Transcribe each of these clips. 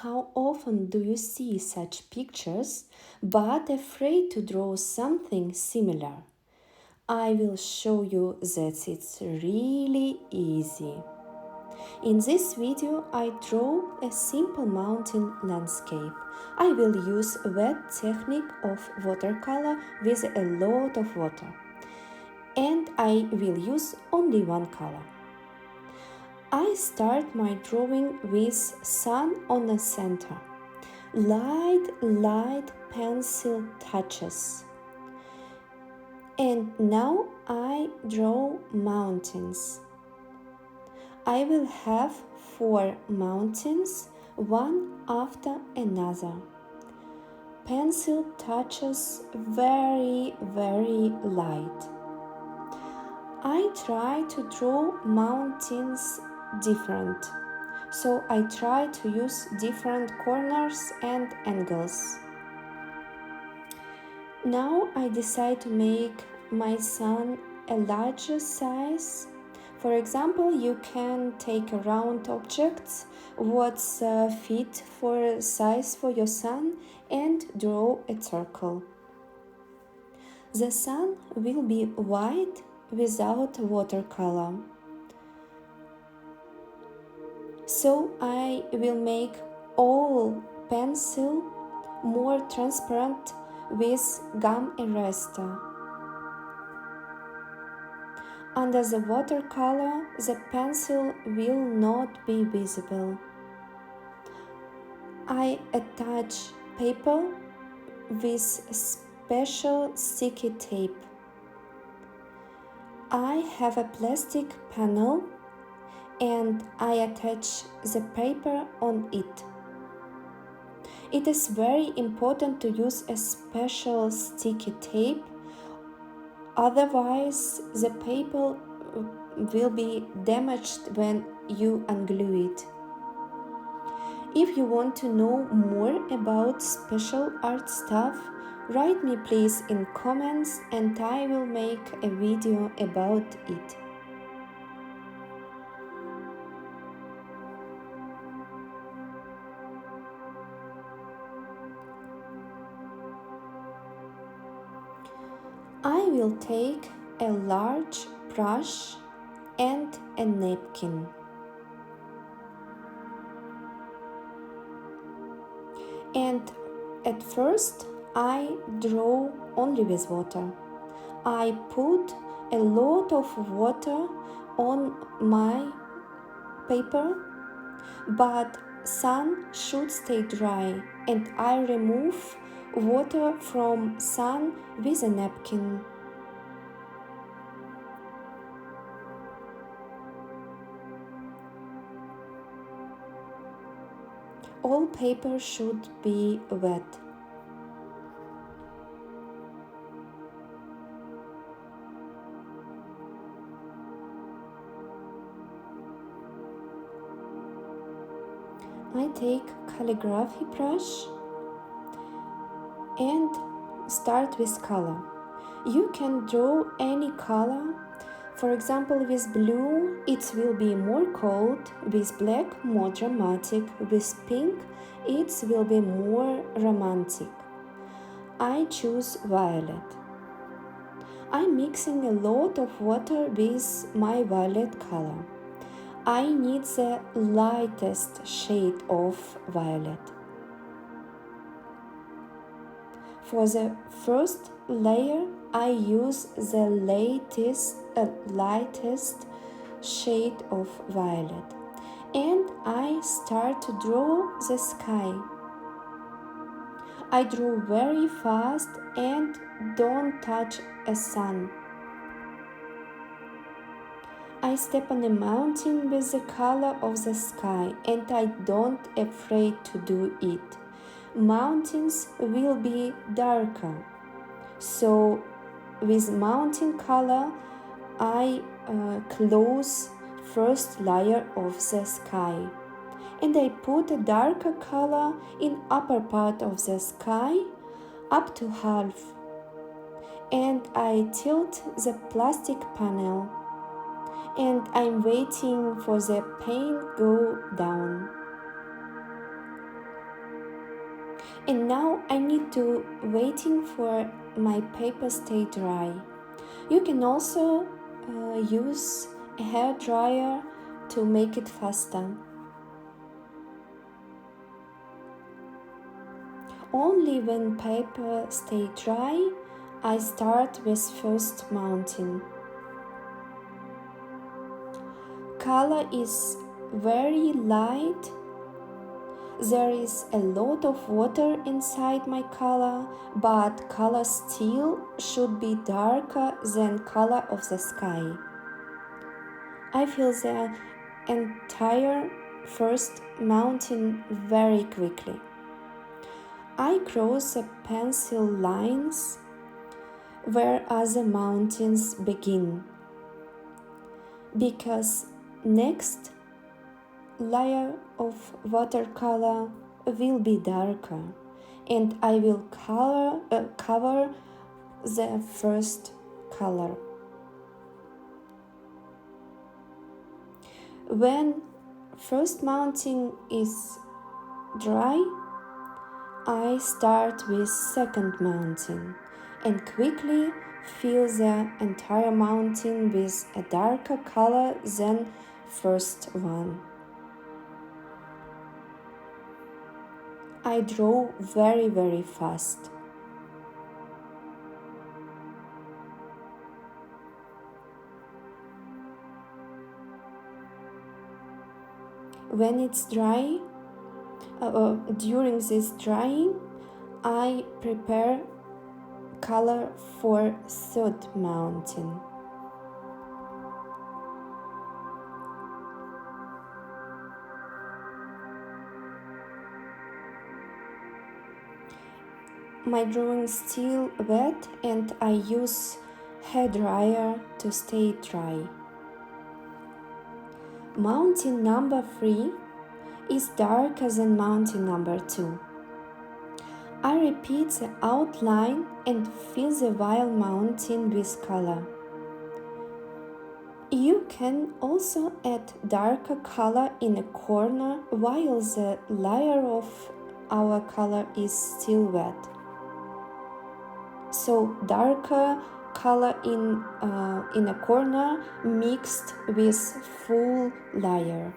How often do you see such pictures but afraid to draw something similar? I will show you that it's really easy. In this video I draw a simple mountain landscape. I will use a wet technique of watercolor with a lot of water. And I will use only one color. I start my drawing with sun on the center. Light pencil touches. And now I draw mountains. I will have 4 mountains, one after another. Pencil touches very light. I try to draw mountains different, so I try to use different corners and angles. Now I decide to make my sun a larger size. For example, you can take a round object, what's fit for size for your sun, and draw a circle. The sun will be white without watercolor. So I will make all pencil more transparent with gum eraser. Under the watercolor, the pencil will not be visible. I attach paper with special sticky tape. I have a plastic panel and I attach the paper on it. It is very important to use a special sticky tape, otherwise the paper will be damaged when you unglue it. If you want to know more about special art stuff, write me please in comments and I will make a video about it. I will take a large brush and a napkin. And at first I draw only with water. I put a lot of water on my paper, but sun should stay dry, and I remove water from sun with a napkin. All paper should be wet. I take calligraphy brush and start with color. You can draw any color. For example, with blue it will be more cold, with black more dramatic, with pink it will be more romantic. I choose violet. I'm mixing a lot of water with my violet color. I need the lightest shade of violet. For the first layer, I use the lightest shade of violet, and I start to draw the sky. I draw very fast and don't touch a sun. I step on a mountain with the color of the sky, and I don't afraid to do it. Mountains will be darker, so with mountain color I close first layer of the sky, and I put a darker color in upper part of the sky up to half, and I tilt the plastic panel, and I'm waiting for the paint go down. And now I need to waiting for my paper stay dry. You can also use a hair dryer to make it faster. Only when paper stay dry, I start with first mounting. Color is very light. There is a lot of water inside my color, but color still should be darker than color of the sky. I feel the entire first mountain very quickly. I cross the pencil lines where other mountains begin, because next layer of watercolor will be darker, and I will cover the first color. When first mounting is dry, I start with second mounting and quickly fill the entire mountain with a darker color than first one. I draw very fast. When it's dry, during this drying, I prepare color for third mountain. My drawing is still wet and I use hair dryer to stay dry. Mountain number 3 is darker than mountain number 2. I repeat the outline and fill the whole mountain with color. You can also add darker color in a corner while the layer of our color is still wet. So darker color in a corner mixed with full layer.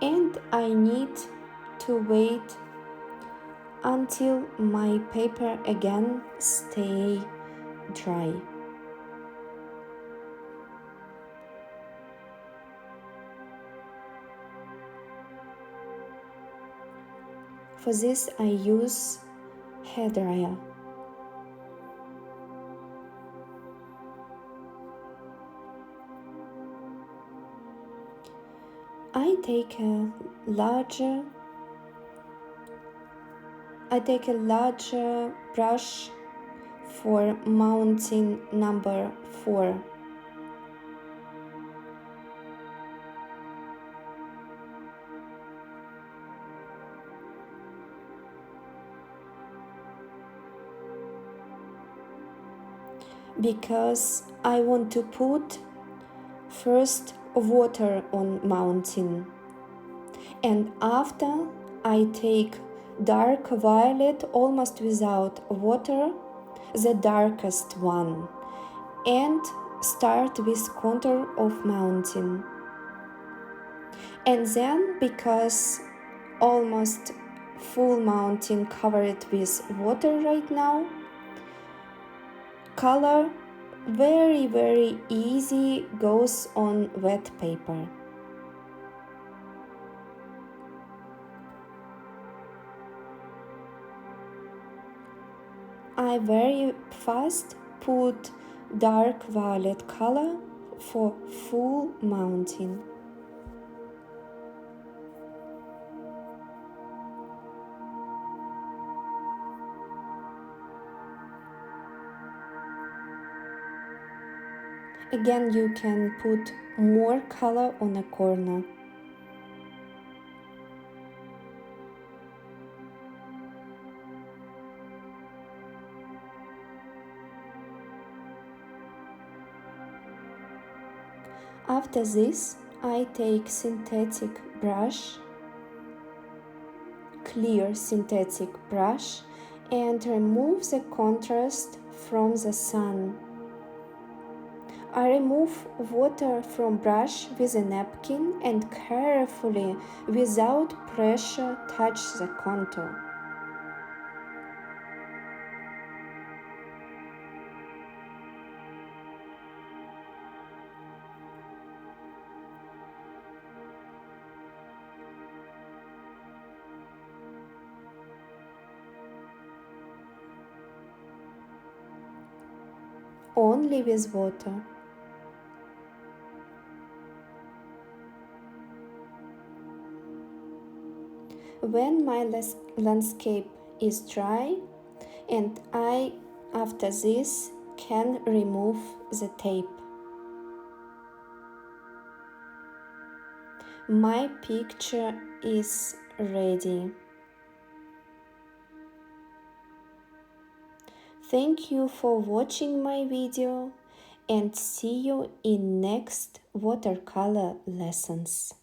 And I need to wait until my paper again stay dry. For this I use hair dryer. I take a larger brush for mountain number 4. Because I want to put first water on mountain, and after I take dark violet almost without water, the darkest one, and start with contour of mountain. And then, because almost full mountain covered with water right now, color very easy goes on wet paper. I very fast put dark violet color for full mountain. Again, you can put more color on a corner. After this, I take synthetic brush clear synthetic brush and remove the contrast from the sun. I remove water from brush with a napkin and carefully, without pressure, touch the contour. Only with water. When my landscape is dry, and I, after this, can remove the tape. My picture is ready. Thank you for watching my video and see you in next watercolor lessons.